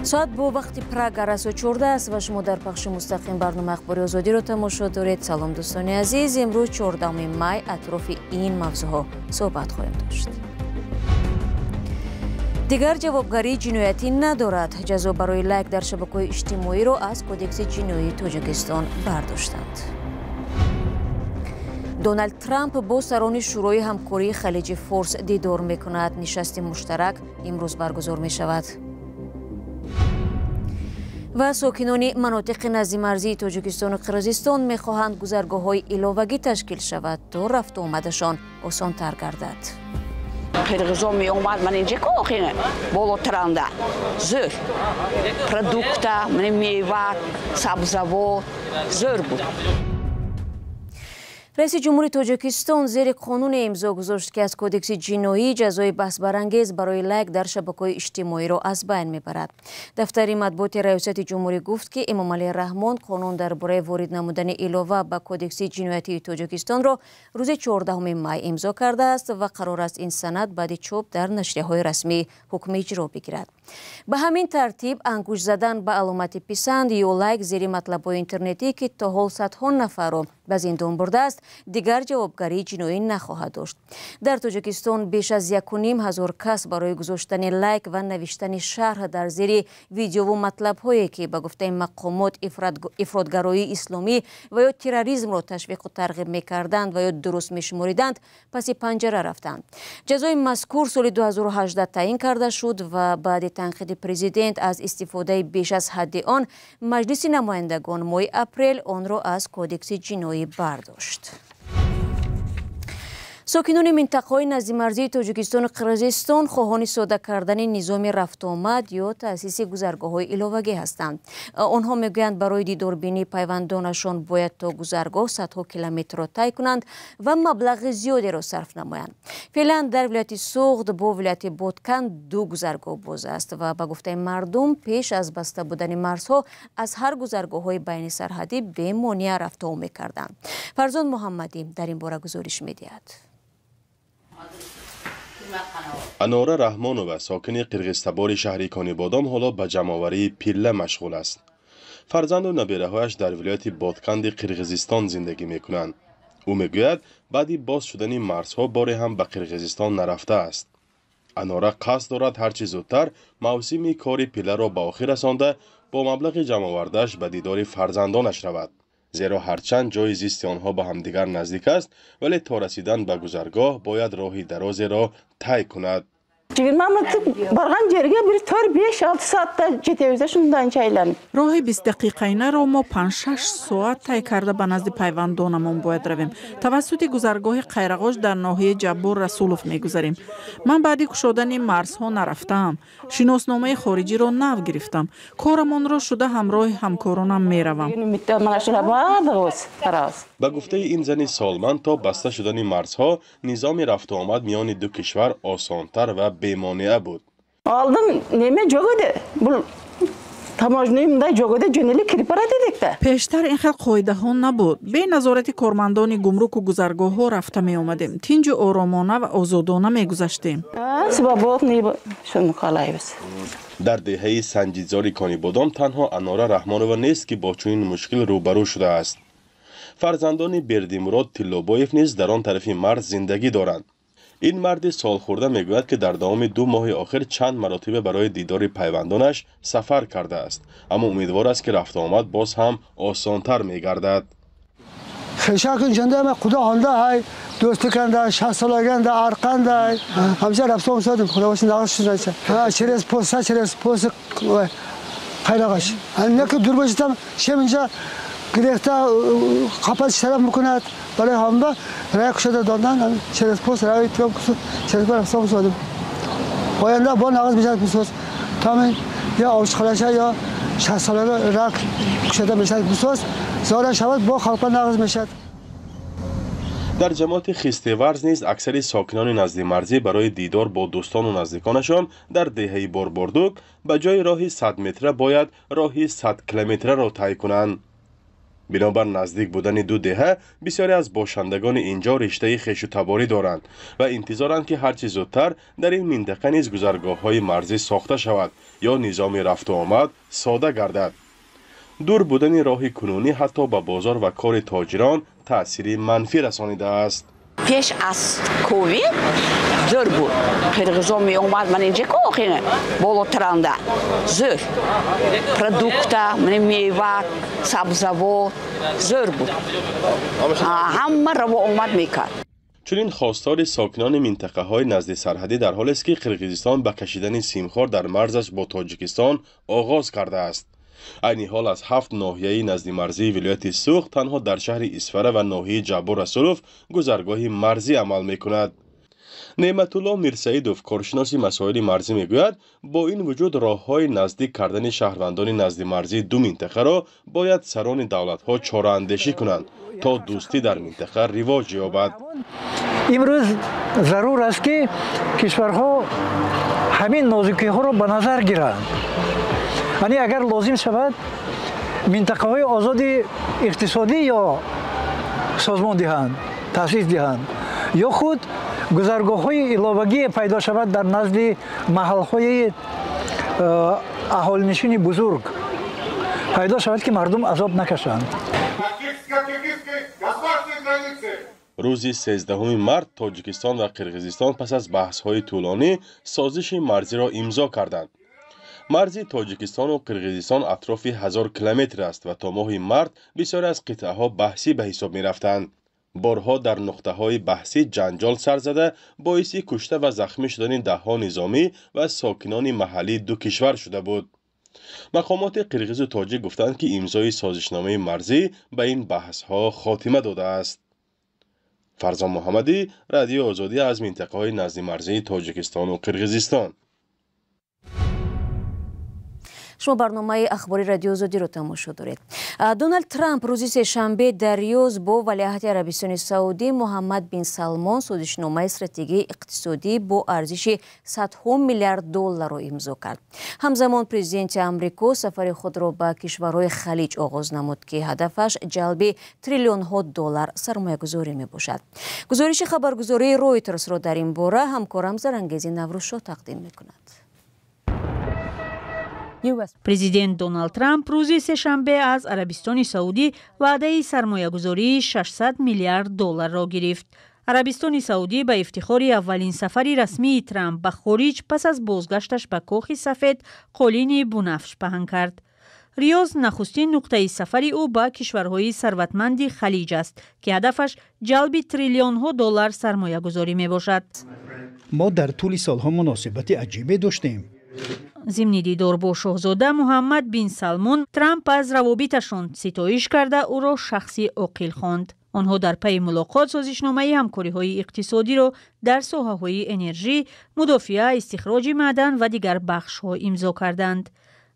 ساعت با وقتی پراگ رسو 14 است و شما در پخش مستقیم برنامه اخباری آزادی رو تماشا دارید. سلام دوستان عزیز، امروز 14 می اطراف این موضوع صحبت خواهیم داشت. دیگر جوابگری جنایتی ندارد. جزا برای لایک در شبکه‌های اجتماعی را از کدکس جنایی تاجیکستان برداشتند. دونالد ترامپ با سران شورای همکاری خلیج فارس دیدار می‌کند. نشست مشترک امروز برگزار می‌شود. و ساکنان مناطق نزدیک مرزی تاجیکستان و قرقیزستان می‌خواهند گذرگاه‌های علاوه‌ای تشکیل شود تا رفت و آمدشان آسان‌تر گردد. قرقیزان می اومد من اینجا که بالاترانده زور پرودکت من میوه سبزوات زور بود. رئیس جمهوری تاجیکستان زیر قانون امضا گذاشت که از کدکس جنایی جزای بحث برانگیز برای لایک در شبکه‌های اجتماعی را از بین میبرد. دفتر مطبوعات ریاست جمهوری گفت که امامعلی رحمان قانون درباره وارد نمودن علاوه به کدکس جنایتی تاجیکستان را روز 14 می امضا کرده است و قرار است این سند بعد چاپ در نشریه‌های رسمی حکم اجرا بگیرد. به همین ترتیب انگشت زدن به علامت پسند یا لایک زیر مطلب‌های اینترنتی که تا حال صدها نفر را به زندان برده است دیگر جوابگری جنایی نخواهد داشت. در تاجیکستان بیش از 1,500 کس برای گذاشتن لایک و نوشتن شرح در زیر ویدیو و مطلب‌هایی که به گفته مقامات افراطگرایی اسلامی و یا تروریسم را تشویق و ترغیب می‌کردند و یا درست می‌شماریدند پس پنجره رفتند. جزای مذکور سال 2018 تعیین کرده شد و بعد تنقید پرزیدنت از استفاده بیش از حد آن مجلس نمایندگان ماه اپریل آن را از کدکس جنایی برداشت. ساکنان منطقه‌های نزدیک مرزی تاجیکستان و قرقیزستان خواهان ساده کردن نظام رفت آمد یا تأسیس گذرگاه‌های علاوه‌ای هستند. آنها میگویند برای دیداربینی پیوندانشان باید تا گذرگاه صدها کیلومتر را طی کنند و مبلغ زیادی را صرف نمایند. فعلا در ولایت سوغد با ولایت بادکن 2 گذرگاه باز است و به گفته مردم پیش از بسته بودن مرزها از هر گذرگاه‌های بین سرحدی به مانع رفت آمد می‌کردند. فرزان محمدی در این باره گزارش می‌دهد. اناره رحمانووا ساکن قرقیزتبار شهر کانیبادام حالا به جمع‌آوری پیله مشغول است. فرزند و نبیره‌هایش در ولایت بادکند قرقیزستان زندگی می‌کنند. او می‌گوید بعدی باز شدن مرزها باری هم به قرقیزستان نرفته است. اناره قصد دارد هرچی زودتر موسم کار پیله را به آخر رسانده با مبلغ جمع‌آورده‌اش به دیدار فرزندانش رود. زیرا هرچند جای زیست آنها به همدیگر نزدیک است ولی تا رسیدن به گذرگاه باید راهی درازی را طی کند. راه 20 دقیقه‌ینه را ما 5-6 ساعت طی کرده به نزد پیوندانمان باید رویم. توسط گذرگاه قیرغاش در ناحیه جبور رسولوف می‌گذریم. من بعد کشودن مرزها نرفتم. شناسنامه خارجی را نو گرفتم. کارمان را شده همراه همکارانم میروم. به گفته این زن سالمند تا بسته شدن مرزها نظام رفت و آمد میان دو کشور آسانتر و بی‌مانع بود. پیشتر این خیلی قاعده ها نبود. به نظارت کارمندان گمرک و گذرگاه ها رفته می آمدیم. تینج آرامانه و آزادانه می گذشتیم. در دهه سنجیدزار کانیبادام تنها اناره رحمانووا نیست که با چنین مشکل روبرو شده است. فرزندان بردیمراد تیلوبایف نیز در آن طرف مرز زندگی دارند. این مرد سالخورده میگوید که در دوام 2 ماه آخر چند مرتبه برای دیدار پیوندانش سفر کرده است، اما امیدوار است که رفت آمد باز هم آسانتر میگردد. خشاکن جنده ما خدا هنده های دوست کنده 60 سالگنده ارقنده همشه رفت آمد خدا باشه نقش شده چرس پوست قیرغاش نک دور باشم شم اینجا گرفته قفس شرم میکند برای همه رای کشیده دادن چرس پوست رای تو چرس پر رفتم شدم باینده با نقش میشه پوست تامین یا آشخالشه یا 60 ساله رای کشیده میشه پوست زار شود با خلق نقش میشه. در جماعت خیستیورز نیز اکثر ساکنان نزدیک مرزی برای دیدار با دوستان و نزدیکانشان در دهه بارباردوک به جای راهی 100 متره باید راهی 100 کیلومتره را طی کنند. بنابر نزدیک بودن 2 دهه بسیاری از باشندگان اینجا رشته خویشتباری دارند و انتظارند که هرچه زودتر در این منطقه نیز گذرگاه‌های مرزی ساخته شود یا نظام رفت و آمد ساده گردد. دور بودن راه کنونی حتی به بازار و کار تاجران تأثیر منفی رسانیده است. پیش از کووید زور بود. قرغیزان می اومد من اینجا کوخینه بالاترانده زور پرودوکتا من میوه سبزوات زور بود. همه رو اومد میکرد. چنین خواستار ساکنان منطقه های نزد سرحدی در حالی است که قرقیزستان به کشیدن سیمخوار در مرزش با تاجیکستان آغاز کرده است. عین حال از 7 ناحیه نزد مرزی ولایت سوخت تنها در شهر اسفره و ناحیه جبور رسولوف گذرگاه مرزی عمل میکند. نعمت الله میرسعیدوف کارشناس مسائل مرزی میگوید با این وجود راههای نزدیک کردن شهروندان نزد مرزی دو منطقه را باید سران دولت‌ها چاره اندیشی کنند تا دوستی در منطقه رواج یابد. امروز ضرور است که کشورها همین نازکی‌ها را به نظر گیرند. یعنی اگر لازم شود منطقه‌های آزاد اقتصادی یا سازمان دهند، تأسیس دهند یا خود گذرگاه‌های علاوگی پیدا شود در نزد محل‌های اهالینشین بزرگ پیدا شود که مردم عذاب نکشند. روز 13 مارس تاجیکستان و قرقیزستان پس از بحث‌های طولانی سازش مرزی را امضا کردند. مرز تاجیکستان و قرقیزستان اطراف 1000 کیلومتر است و تا ماه مارس بسیاری از قطعه‌ها بحثی به حساب می‌رفتند. بارها در نقطه‌های بحثی جنجال سر زده باعث کشته و زخمی شدن ده‌ها نظامی و ساکنان محلی دو کشور شده بود. مقامات قرقیز و تاجیک گفتند که امضای سازشنامه مرزی به این بحث‌ها خاتمه داده است. فرزان محمدی، رادیو آزادی از منطقه‌های نزد مرزی تاجیکستان و قرقیزستان. شما برنامه اخباری رادیو آزادی رو تماشا دارید. دونالد ترامپ روز سه‌شنبه در ریاض با ولیعهد عربستان سعودی محمد بن سلمان سازشنامه استراتژی اقتصادی با ارزش 100 میلیارد دلار را امضا کرد. همزمان پرزیدنت آمریکا سفر خود را به کشورهای خلیج آغاز نمود که هدفش جلب تریلیون ها دلار سرمایه‌گذاری میباشد. گزارش خبرگزاری رویترز را در این باره همکارم زرنگیزی نوروزشاه تقدیم میکند. پرزیدنت دونالد ترامپ روز سه‌شنبه از عربستان سعودی وعده سرمایه‌گذاری 600 میلیارد دلار را گرفت. عربستان سعودی به افتخار اولین سفر رسمی ترامپ به خارج پس از بازگشتش به کاخ سفید قالین بنفش پهن کرد. ریاض نخستین نقطه سفر او به کشورهای ثروتمند خلیج است که هدفش جلب تریلیون ها دلار سرمایه‌گذاری میباشد. ما در طول سالها مناسبت عجیبی داشتیم. ضمن دیدار با شاهزاده محمد بن سلمان، ترامپ از روابطشان ستایش کرده او را شخصی عاقل خواند. آنها در پی ملاقات سازشنامه همکاری‌های اقتصادی را در ساحه‌های انرژی، مدافع، استخراج معدن و دیگر بخش‌ها امضا کردند.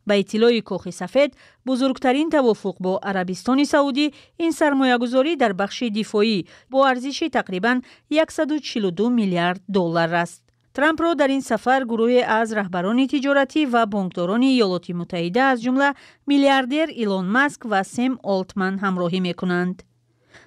به اطلاع کاخ سفید، بزرگترین توافق با عربستان سعودی این سرمایه‌گذاری در بخش دفاعی با ارزش تقریباً 142 میلیارد دلار است. ترامپ را در این سفر گروهی از رهبران تجارتی و بانکداران ایالات متحده از جمله میلیاردر ایلون ماسک و سم آلتمن همراهی می‌کنند.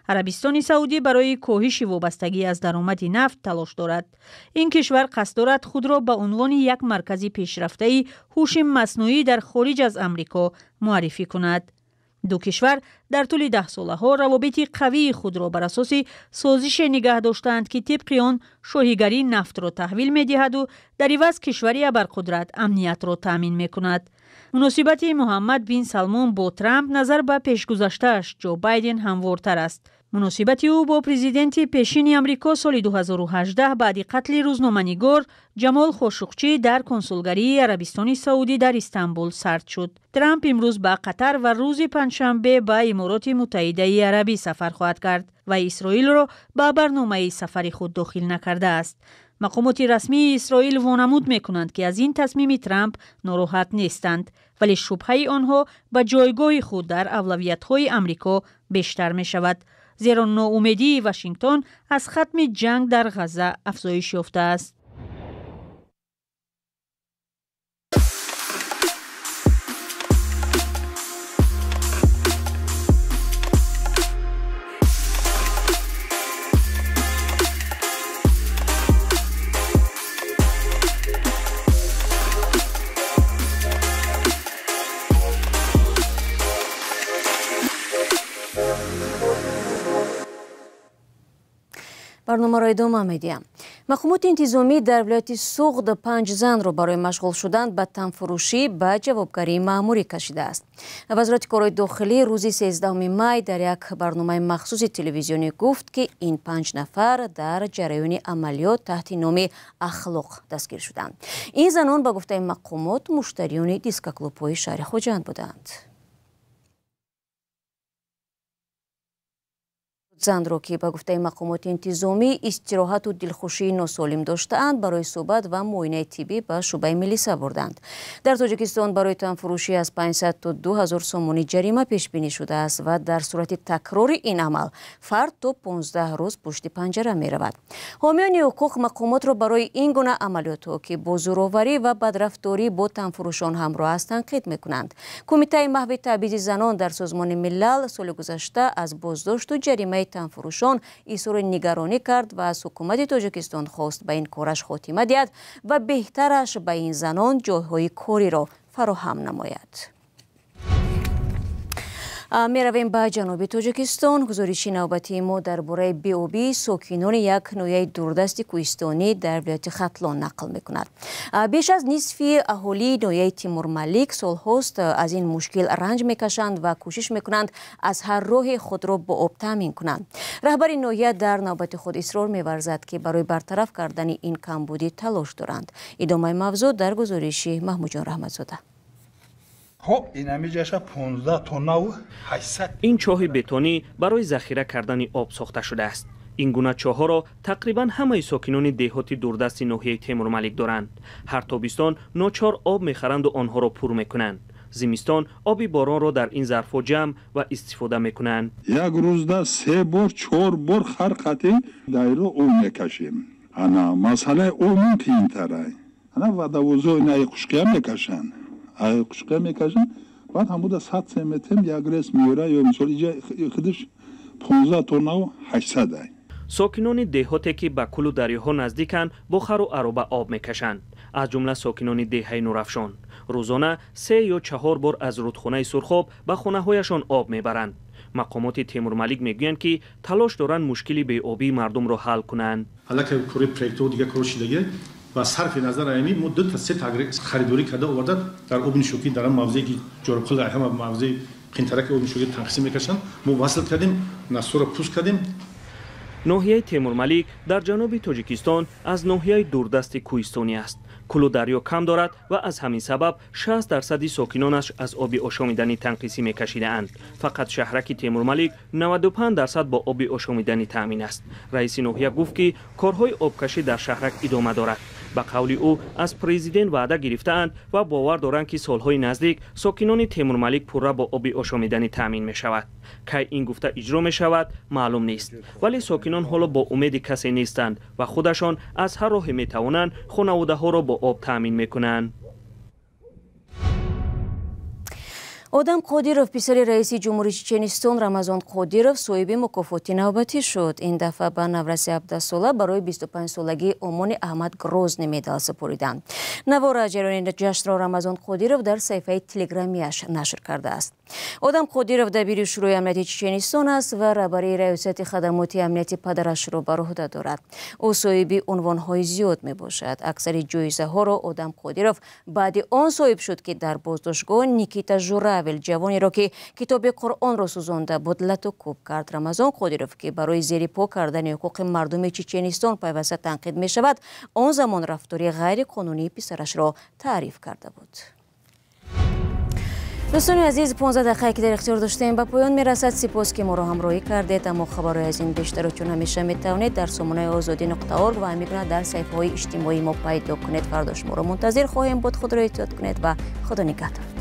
عربستان سعودی برای کاهش وابستگی از درآمد نفت تلاش دارد. این کشور قصد دارد خود را به عنوان یک مرکز پیشرفته هوش مصنوعی در خارج از آمریکا معرفی کند. دو کشور در طول 10 ساله ها روابط قوی خود را بر اساس سازش نگه داشتند که طبق آن شاهیگری نفت را تحویل می دهد و در عوض کشوری ابرقدرت امنیت را تامین می کند. مناسبت محمد بن سلمان با ترامپ نظر به پیشگذشته‌اش جو بایدن هموارتر است. مناسبت او با پرزیدنت پیشین آمریکا سال 2018 بعد قتل روزنامه‌نگار جمال خاشقچی در کنسولگری عربستان سعودی در استانبول سرد شد. ترامپ امروز به قطر و روز پنجشنبه به امارات متحده عربی سفر خواهد کرد و اسرائیل را به برنامه سفر خود داخل نکرده است. مقامات رسمی اسرائیل وانمود می‌کنند که از این تصمیم ترامپ ناراحت نیستند، ولی شبهه آنها به جایگاه خود در اولویت‌های آمریکا بیشتر می‌شود، زیرا ناامیدی واشنگتن از ختم جنگ در غزه افزایش یافته است. برنامه ادامه میدیم. مقامات انتظامی در ولایت سوغد 5 زن را برای مشغول شدن به تنفروشی به جوابگری مأموری کشیده است. وزارت کارهای داخلی روز 13 می در یک برنامه مخصوص تلویزیونی گفت که این 5 نفر در جریان عملیات تحت نام اخلاق دستگیر شدند. این زنان به گفته مقامات مشتریان دیسک کلوب‌های شهر خوجند بودند. زن را که به گفته مقامات انتظامی استراحت و دلخوشی ناسالم داشته‌اند برای صحبت و معاینه طبی به شعبه ملیسا بردند. در تاجیکستان برای تنفروشی از 500 تا 2000 سومانی جریمه پیش بینی شده است و در صورت تکرار این عمل فرد تا 15 روز پشت پنجره می رود. حامیان حقوق مقامات را برای این گونه عملیات که با زورآوری و بدرفتاری با تنفروشان همراه است تنقید می کنند. کمیته محو تبعیض زنان در سازمان ملل سال گذشته از بازداشت و جریمه تنفروشان اظهار نگرانی کرد و از حکومت تاجیکستان خواست به این کارش خاتمه دهد و بهترش به این زنان جایهای کاری را فراهم نماید. می رویم به جنوب تاجیکستان. گزارش نوبتی ما درباره بی‌آبی ساکنان یک ناحیه دوردست کوهستانی در ولایت ختلان نقل می کند. بیش از نصف اهالی ناحیه تیمور ملیک سالهاست از این مشکل رنج می کشند و کوشش می کنند از هر راه خود را با آب تامین کنند. رهبر ناحیه در نوبت خود اصرار می ورزد که برای برطرف کردن این کمبودی تلاش دارند. ادامه موضوع در گزارش محمود جان رحمتزاده. این چاه بتونی برای ذخیره کردن آب ساخته شده است. این گونه چاه‌ها را تقریبا همه ساکنان دهاتی دوردست ناحیه تیمور ملیک دارند. هر تابستان ناچار آب می‌خرند و آنها را پر می‌کنند. زمستان آبی باران را در این ظرف‌ها جمع و استفاده می‌کنند. یک روزda 3 بار 4 بار هر قطعه دایره آب می‌کشیم. انا مسئله آب کمتره. انا ودوزو نه خشکی می‌کشند. قشقه میکشن بعد همون 100 متر یک رس میوره یا مثلا اینجا خودش 15 تن و 800 ای. ساکنان دهاتی که به کل و دریاها نزدیکند بخار و عربه آب میکشند. از جمله ساکنان دهه نورافشان روزانه 3 یا 4 بار از رودخانه سرخاب به خانه هایشان آب میبرند. مقامات تیمور ملیک میگویند که تلاش دارند مشکلی بی‌آبی مردم را حل کنند. حالا که کاری پروژه دیگه کارشیدگی و صرف نظر اینی مدت تا 3 تا خریداری کرده آورده در آب نشوکی در موضعی که جرقل هم موضع قنطرک آب نشوکی تقسیم میکشن ما وصل کردیم نسور پوست کردیم. ناحیه تیمور ملیک در جنوب تاجیکستان از ناحیه دوردست کوهستانی است. کلو دریا کم دارد و از همین سبب 60% ساکنانش از آب آشامیدنی تنقیسی میکشیده‌اند. فقط شهرک تیمور ملیک 95% با آب آشامیدنی تامین است. رئیس ناحیه گفت که کارهای آبکشی در شهرک ادامه دارد. به قول او از پرزیدنت وعده گرفته‌اند و باور دارند که سالهای نزدیک ساکنان تیمور ملیک پورا با آب آشامیدنی تامین می شود. که این گفته اجرا می شود معلوم نیست، ولی ساکنان حالا با امید کسی نیستند و خودشان از هر راهی می توانند خانواده ها را با آب تامین می کنند. آدم قادیروف پسر رئیس جمهوری چچنستان رمضان قادیروف صاحب مکافات نوبتی شد. این دفعه به نورس 17 ساله برای 25 سالگی امان احمد گروزنی مدال سپردند. نوار جریان جشن را رمضان قادیروف در صفحه تلگرامیش نشر کرده است. آدم قادیروف دبیر شورای امنیتی چچنستان است و رهبری ریاست خدمات امنیتی پدرش را بر عهده دارد. او صاحب عنوان‌های زیاد میباشد. اکثر جایزه ها را آدم قادیروف بعد آن صاحب شد که در بازداشتگاه نیکیتا ژوراول جوانی را که کتاب قرآن را سوزانده بود لطوکوب کرد. رمضان قادیروف که برای زیر پا کردن حقوق مردم چچنستان پیوسته تنقید می شود، آن زمان رفتاری غیر قانونی پسرش را تعریف کرده بود. دوستان عزیز، 15 دقیقه که در اختیار داشتیم به پایان می رسد. سپاس که ما را همراهی کردید. اما خبرهای از این بیشتر چون همیشه می توانید در سامانه azadi.org و همگان در صفحه های اجتماعی ما پیدا کنید. فردا شما را منتظر خواهیم بود. خود را احتیاط کنید و خدا نگهدار.